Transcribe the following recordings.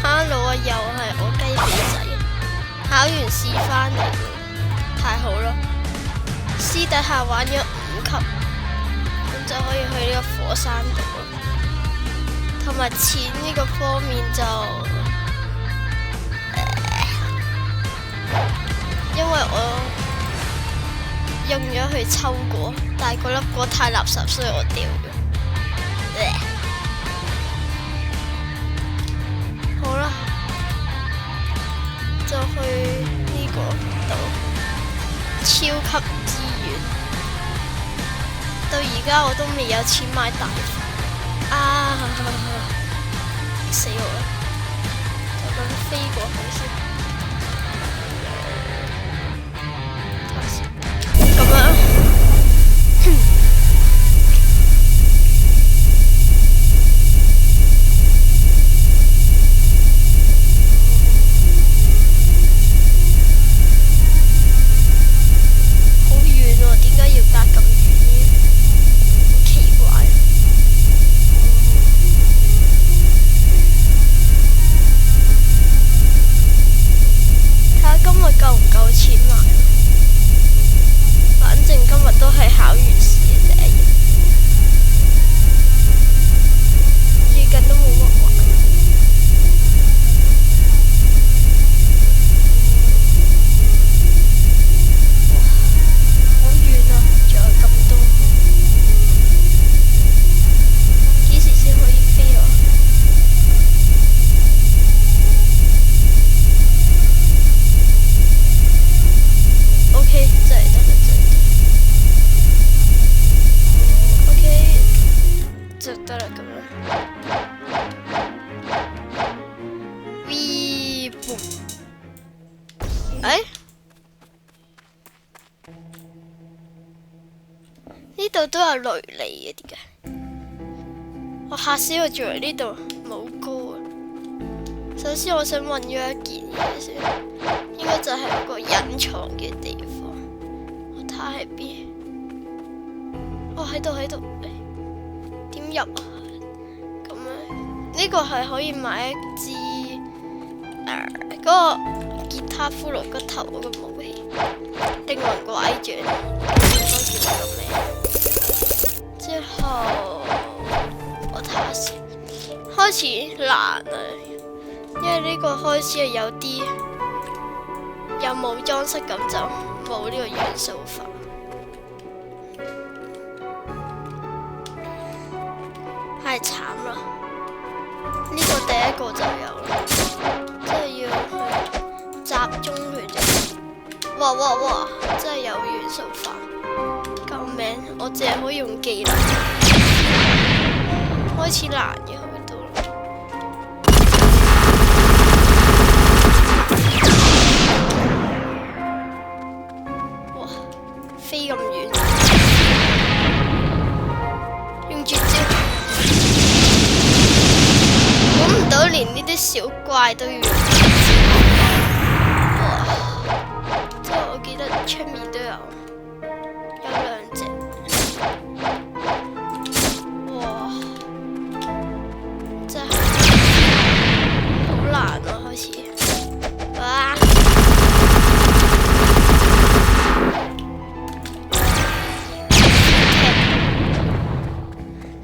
Hello 啊，又係我雞髀仔，考完試翻嚟，太好啦！私底下玩咗5級，咁就可以去呢個火山島啦。同埋錢呢個方面就，因為我用咗去抽過，但係嗰粒果太垃圾，所以我掉咗。好啦，就去呢個島，超級資源。到而家我都未有錢買大貨啊！死我啦！就咁飛過去先，咁樣。夠唔夠錢買？反正今日都係考完試嘅第一日，最近都冇乜玩。好遠啊，仲有咁多，幾時先可以飛啊？OK， 真係得啦，真係得。OK， 就得啦咁樣。V boom， 呢度都有雷利嘅，點解？我嚇死我，仲以為呢度冇高啊！首先我想揾咗一件嘢先，應該就係有個隱藏嘅地方。我睇下喺邊？哦，喺度喺度，點入啊？咁樣呢個係可以買一支嗰個吉他骷髏個頭嗰個武器，定魂拐杖，應該叫個名。之後我睇下先，開始難啊！因為呢個開始係有啲有冇裝飾咁，就冇呢個元素法，太慘啦！呢個第一個就有啦，即係要去集中佢哋。哇！真係有元素法，救命！我淨係可以用技能，開始難嘅。飛咁遠，用絕招，估唔到連呢啲小怪都要用絕招。哇！即係我記得出面都有2隻。哇！真係好難啊，開始。哇！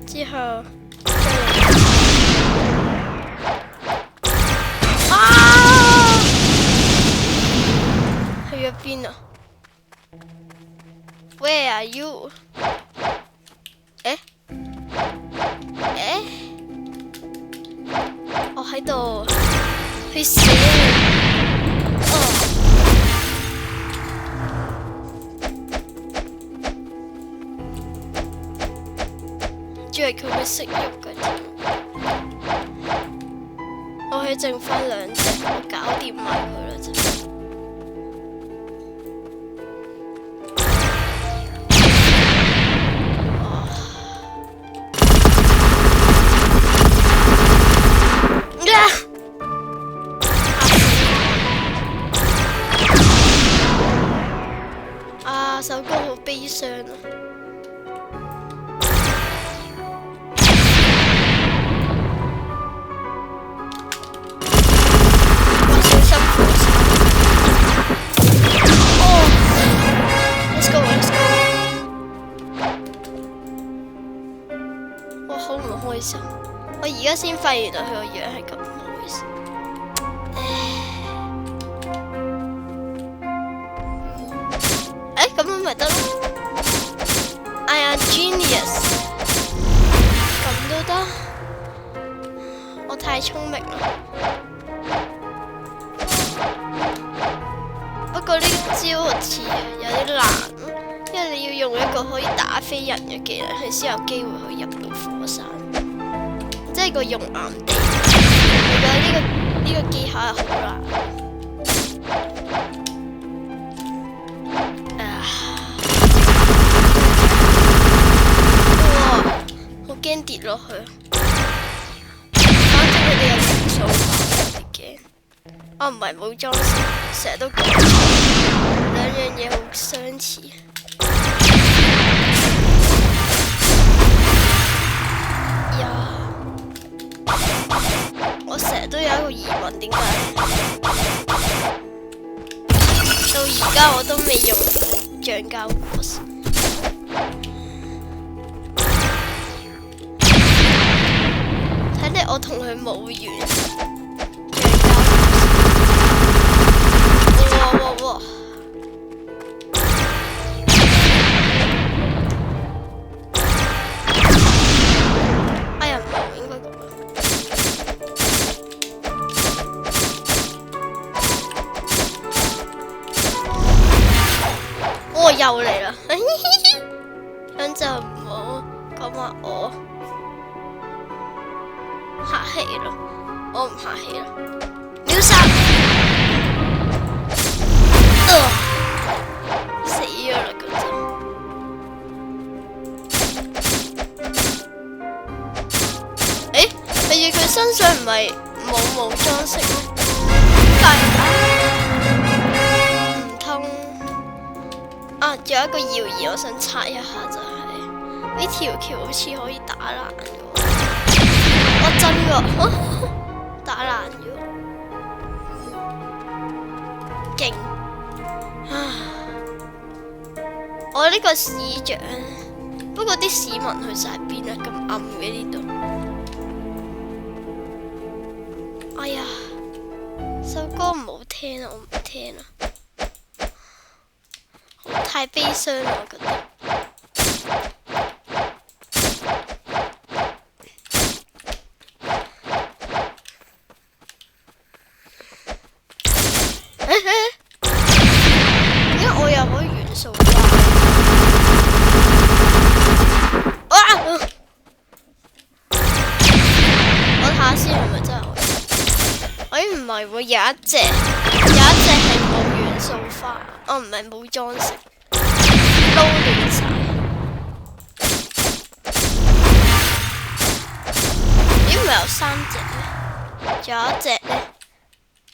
之後去咗邊啊 ？Where are you？ 我喺度去死仲係佢會識喐嘅添，我係剩翻2隻，我搞掂埋佢啦就。首歌好悲傷啊！家先發現原來佢個樣係咁，唔好意思。咁樣咪得咯 ？I am genius， 咁都得？我太聰明啦。不過呢招好似有啲難，因為你要用一個可以打飛人嘅技能，佢先有機會去入到火山。即係個熔岩地，我覺得呢個技巧係好難。哇！好驚跌落去。反正佢哋有元素化，我驚。我唔係冇裝飾，成日都講錯，兩樣嘢好相似。我成日都有一個疑問，點解到而家我都未用到橡膠果實？睇嚟我同佢冇緣。橡膠果實，哇！哎呀，唔係應該咁樣。又嚟啦，咁就唔好講話我客氣咯，我唔客氣啦。秒殺，死咗啦咁就。係住佢身上唔係冇裝飾咩？唔通？啊，仲有一個謠言，我想猜一下就係呢條橋好似可以打爛嘅，我真㗎，打爛咗，勁！我呢個市長，不過啲市民去晒邊啊？咁暗嘅呢度，哎呀，首歌唔好聽啊，我唔聽啊。太悲傷啦，我覺得。點解我又可以元素化？我睇下先係咪真係可以？唔係喎，有一隻係冇元素化，唔係冇裝飾。撈亂晒，咦？唔係有3隻咩？仲有1隻呢？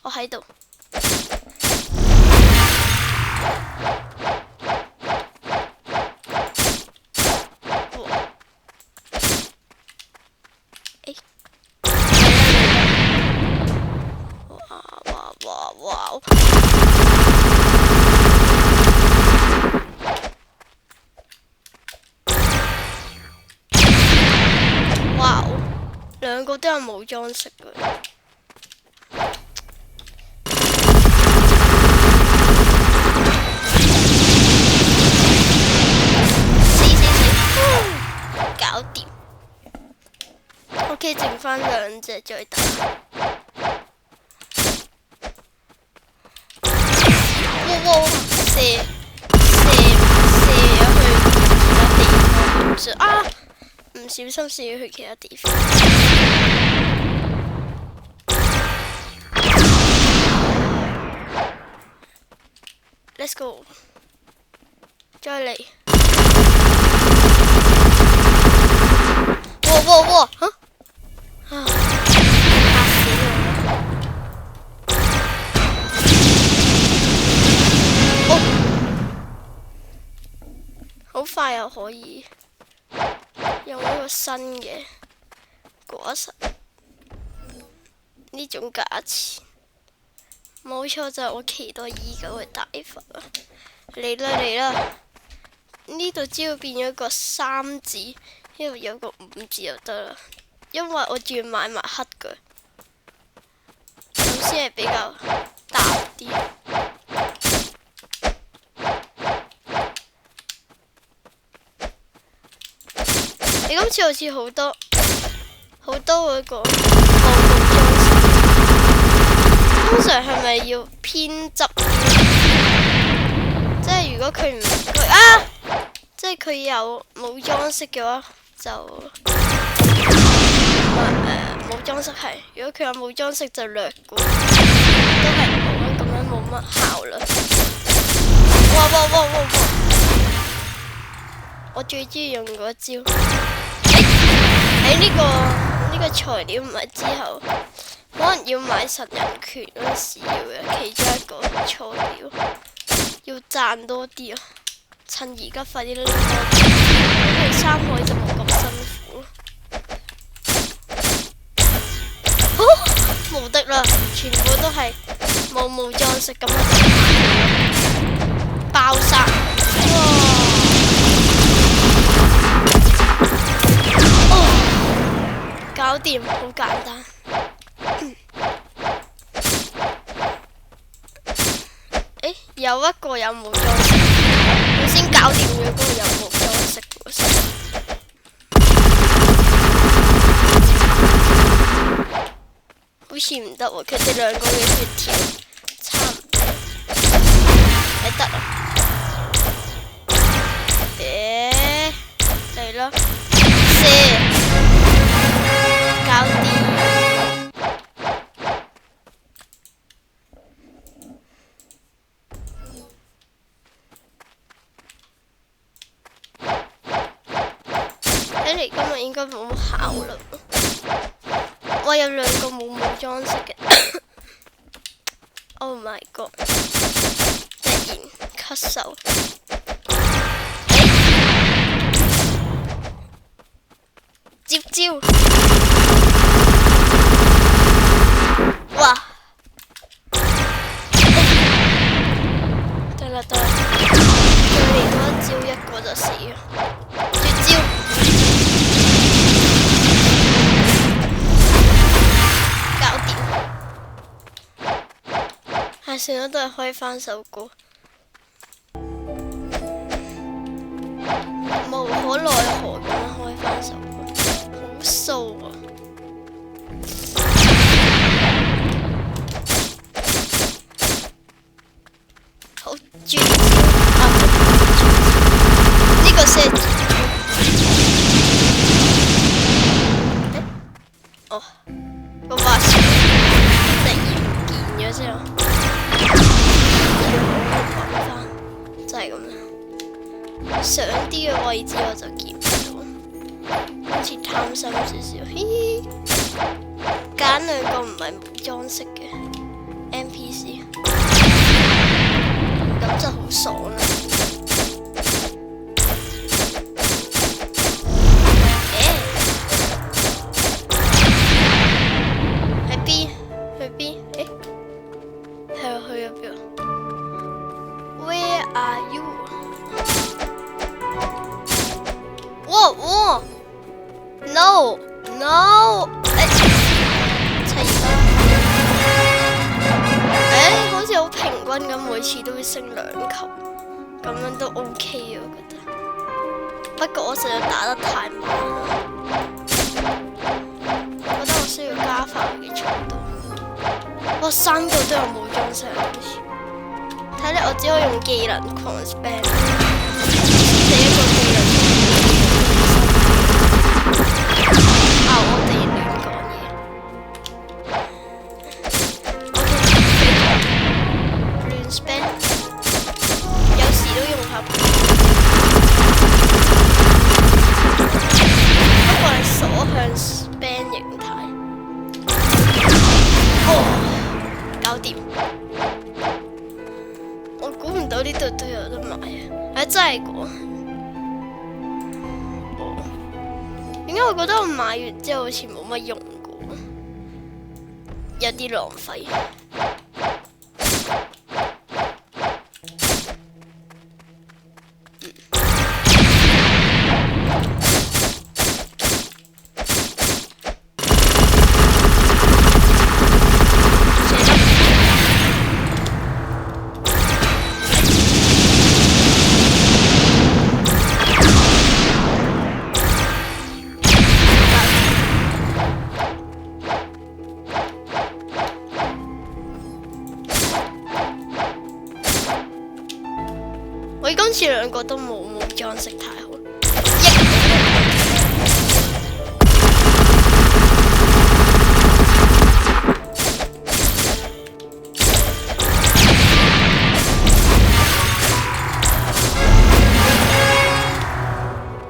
我喺度。哇！兩個都有冇裝飾嘅。死！搞掂。OK， 剩翻2隻再打。哇！射咗去其他地方啊！唔小心射咗去其他地方。Let's go， 再嚟。哇！嚇死我啦！好快又可以用一個新嘅果實，呢種價錢。冇錯，就係我期待已久嘅大佛啊！嚟啦！呢度只要變咗個3字，呢度有個5字就得啦。因為我仲要買埋黑嘅，咁先係比較大啲。你今次好似好多嗰個項目裝飾，通常係咪要偏執啲？即係如果佢唔即係佢有冇裝飾嘅話，就冇裝飾係。如果佢有冇裝飾就略過，都係冇啊，咁樣冇乜效率。哇！我最中意用嗰招。呢個材料唔係之後，可能要買神人權嗰時要嘅其中一個材料，要賺多啲啊！趁而家快啲拎多啲，咁去山海就冇咁辛苦。無敵啦！全部都係冇裝飾咁樣爆殺！搞掂，好簡單。有一個有冇裝飾，我先搞掂咗嗰個有冇裝飾嘅先。好似唔得喎，佢哋兩個嘅血條差唔多。得啦。嚟啦，射！搞掂。睇嚟今日應該冇乜效率。我有兩個冇裝飾嘅。Oh my god！ 突然咳嗽。接招！哇！得啦，再嚟多一招，一個就死啦！絕招！搞掂！唉，算啦，都係開翻首歌。無可奈何咁樣開翻首歌。好騷啊！好絕招啊！呢個先哦，個滑雪突然唔見咗之後，要揾翻，就係咁樣。上啲嘅位置我就見唔到。好似貪心少少，嘻嘻，揀兩個唔係冇裝飾嘅 NPC， 咁就好爽啦。喺邊？去邊？係啊，去咗邊啊 ？Where are you？ 哇！No！ 齊啦！好似好平均咁，每次都會升2級，咁樣都 OK 我覺得。不過我實在打得太慢啦，我覺得我需要加快佢嘅速度。哇，3個都有冇裝飾，睇嚟我只可以用技能狂 spam， 第一個技能。我哋亂講嘢。OK，亂 spam， 有時都用下。不過係鎖向 spam 形態。搞掂。我估唔到呢度都有得買啊！真係㗎。點解我覺得我買完之後好似冇乜用過，有啲浪費。今次兩個都冇裝飾太好。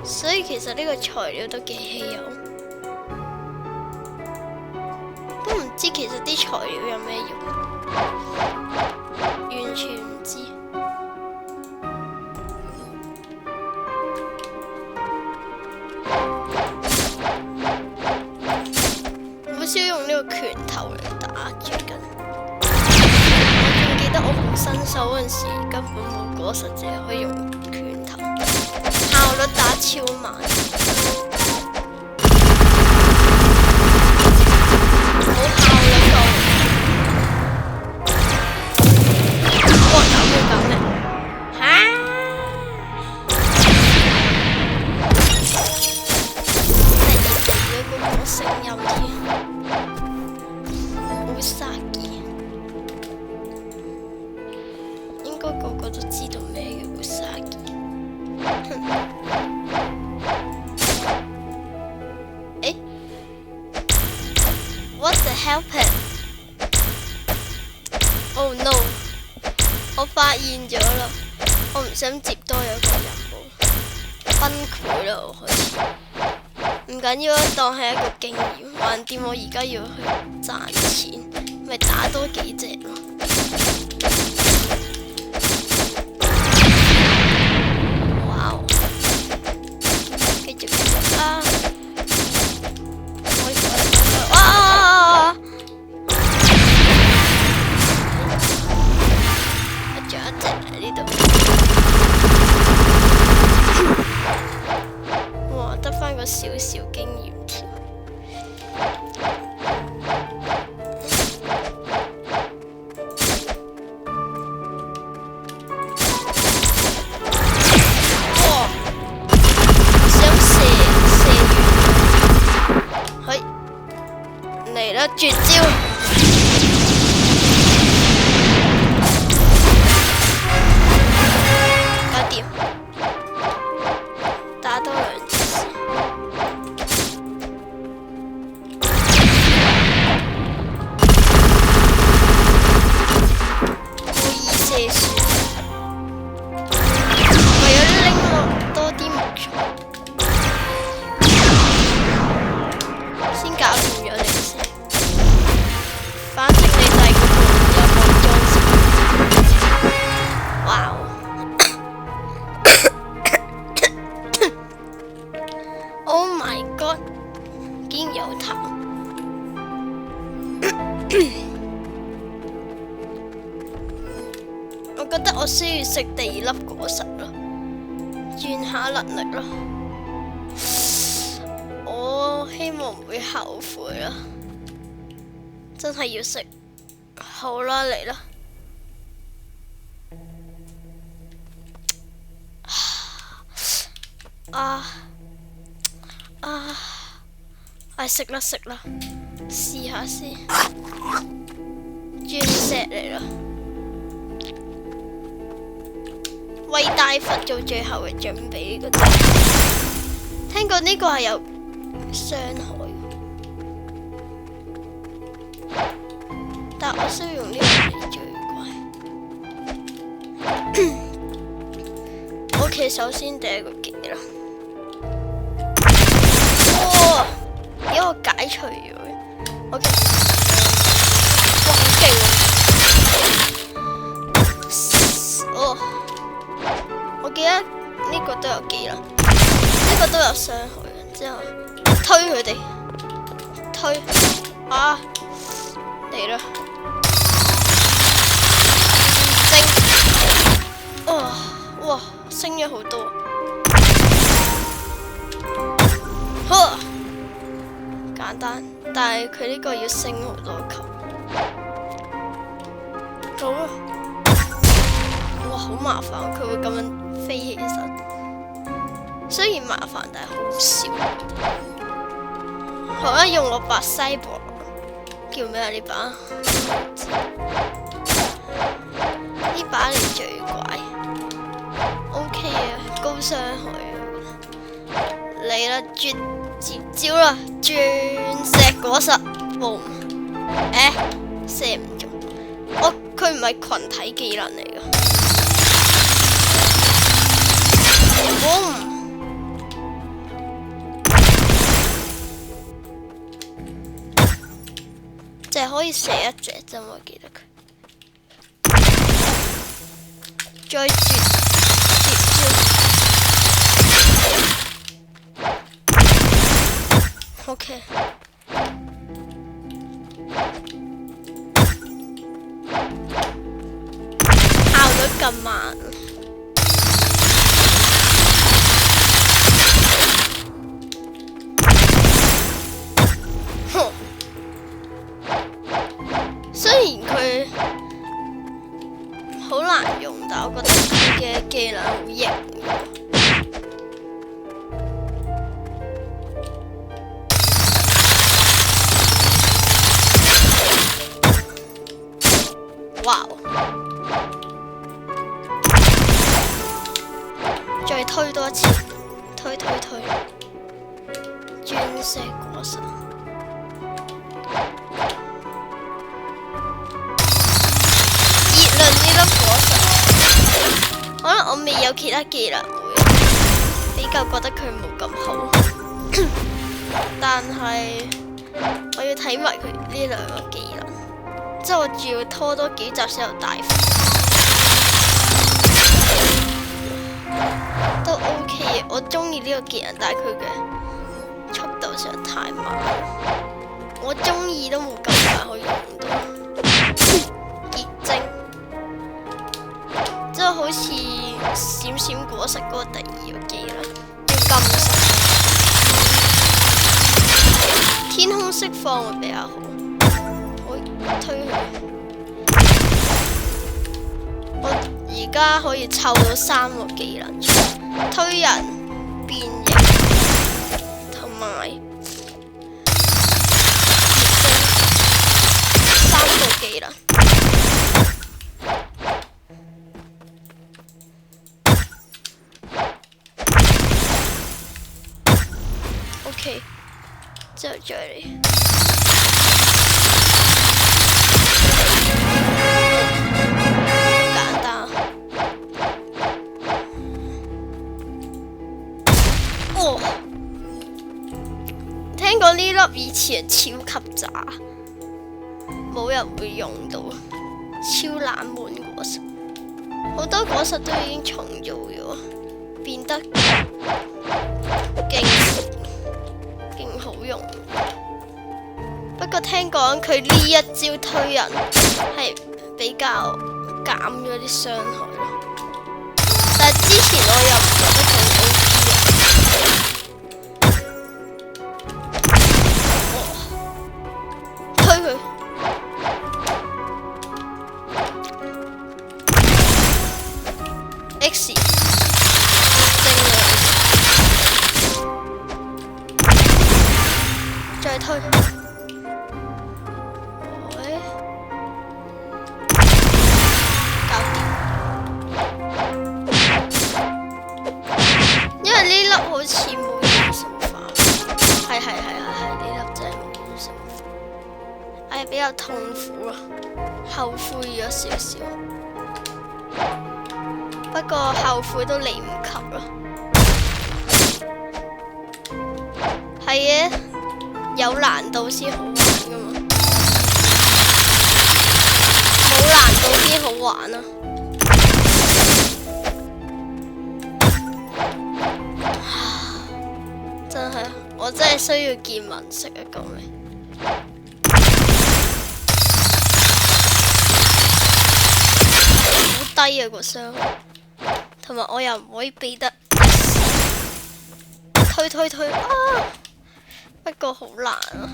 所以其實呢個材料都幾稀有，都唔知其實啲材料有咩用，完全唔知。好少用呢個拳頭嚟打最近。我仲記得我好新手嗰陣時，根本冇果實，淨係可以用拳頭，效率打超慢。冇效率到。哇！搞咩搞咩？嚇！突然變咗嗰個聲音添，好殺意。應該個個都知道咩叫烏沙基。誒 ，What the happened? Oh no！ 我發現咗啦，我唔想接多有個任務，崩潰啦！我開始。唔緊要啦，當係一個經驗，橫掂我而家要去賺錢，咪打多幾隻咯。少少經驗條，哇！想射完，嘿，嚟啦絕招！搞掂，打多兩次。我覺得我需要食第二粒果實咯，轉下能力咯。我希望唔會後悔啦，真係要食。好啦，嚟啦！食啦食啦，試下先。鑽石嚟啦！為大佛做最後嘅準備嗰啲，聽講呢個係有傷害，但我需要用呢個嚟最怪。OK， 首先第一個技啦，哇！俾我解除咗 ，OK， 哇，好勁啊！哦。我記得呢個都有技能，呢個都有傷害。之後推佢哋，推啊嚟啦！升，哇，升咗好多，呵，簡單，但係佢呢個要升好多級，好啊！哇，好麻煩，佢會咁樣飛起身，雖然麻煩，但係好笑。好啦，用我把西博，叫咩啊？呢把？呢把嚟最怪。OK 啊，高傷害啊！嚟啦，絕接招啦，鑽石果實，boom！射唔中，佢唔係群體技能嚟噶，boom！淨係可以射一隻啫，我記得佢。再絕招 ，OK。效率咁慢。雖然佢好難用，但我覺得佢嘅技能好型。哇！再推多一次，推，鑽石果實。呢粒果實，可能我未有其他技能會比較覺得佢冇咁好，但係我要睇埋佢呢兩個技能，即係我仲要拖多幾集先有大分，都 OK 嘅。我中意呢個技能，但係佢嘅速度實在太慢，我中意都冇咁快可以用到。即係好似閃閃果實嗰個第二個技能，叫金色。天空釋放會比較好，我推佢。我而家可以湊到3個技能出嚟，推人、變形同埋3個技能。OK， 之後再嚟，好簡單。哦，聽講呢粒以前係超級渣，冇人會用到，超冷門果實，好多果實都已經重做咗，變得勁好用。不過聽講佢呢一招推人係比較減咗啲傷害咯，但係之前我又唔覺得佢好推佢X。再推，搞掂。因為呢粒好似冇用手法，係呢粒真係冇用手法，比較痛苦啊，後悔咗少少。不過後悔都嚟唔及啦。係嘅。有難度先好玩噶嘛，冇難度先好玩啊！真係，我真係需要見聞色啊！咁樣好低啊個傷害，同埋我又唔可以避得推啊！不過好難啊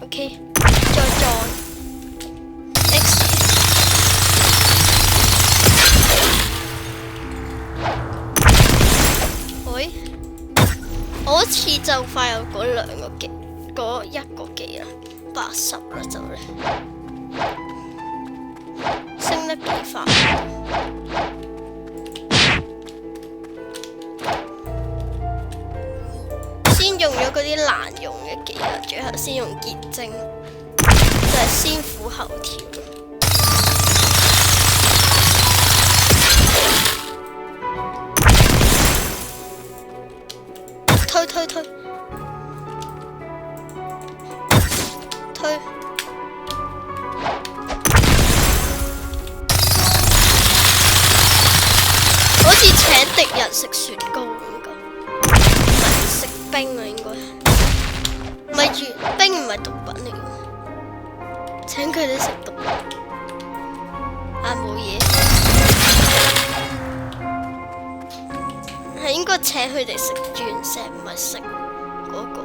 ，OK， 再撞 X， 喂，我好似就快有嗰一個技啦，80啦就嚟，升得幾快。啲難用嘅技能，最後先用結晶，就係先苦後甜。推，好似請敵人食雪糕咁噶，唔係食冰啊，應該。咪住，冰唔係毒品嚟嘅，請佢哋食毒品。啊，冇嘢，係應該請佢哋食鑽石，唔係食嗰個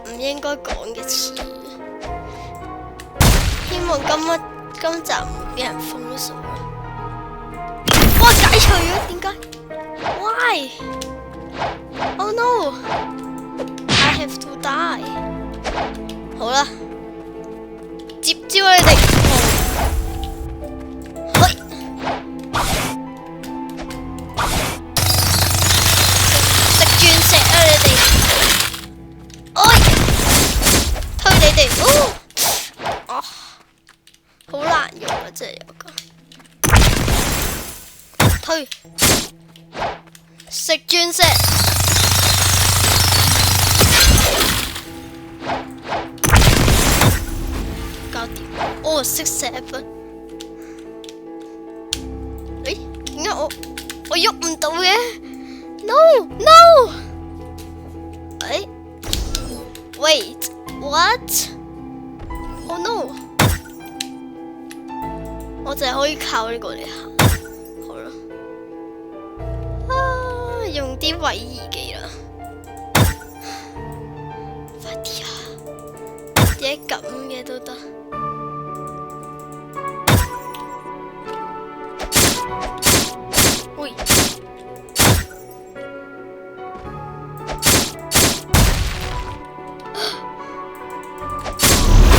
唔應該講嘅詞。希望今集唔會俾人封鎖。哇！解除咗，點解 ？Why? Oh no! I have to die. 好啦，接招啊你哋！食鑽石啊你哋！推你哋！好難用啊，真係有個。推食鑽石，搞掂。哦，6-7。誒，點解我喐唔到嘅 ？No no。誒 ，Wait what？ Oh no！ 我淨係可以靠呢個嚟行。用啲位移技啦，快啲啊！點解咁嘅都得？喂，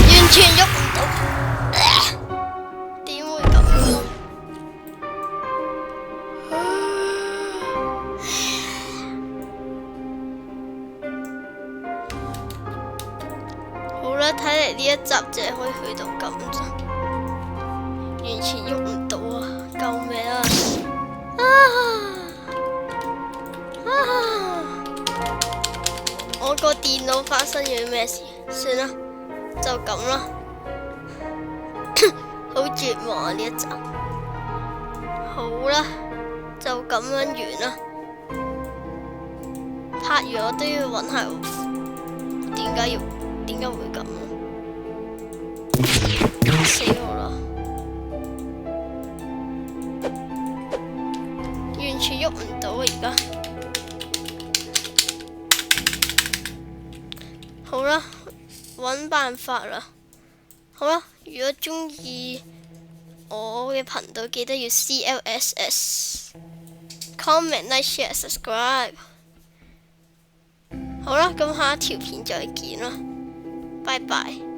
完全喐唔到，點會咁啊？睇嚟呢一集淨係可以去到咁咋，完全喐唔到啊！救命啊！我個電腦發生咗咩事？算啦，就咁啦。好絕望啊！呢一集。好啦，就咁樣完啦。拍完我都要揾下點解會咁？死我啦！完全喐唔到啊！而家好啦，揾辦法啦。好啦，如果鍾意我嘅頻道，記得要 CLSS comment like share subscribe。好啦，咁下一條片再見啦，拜拜。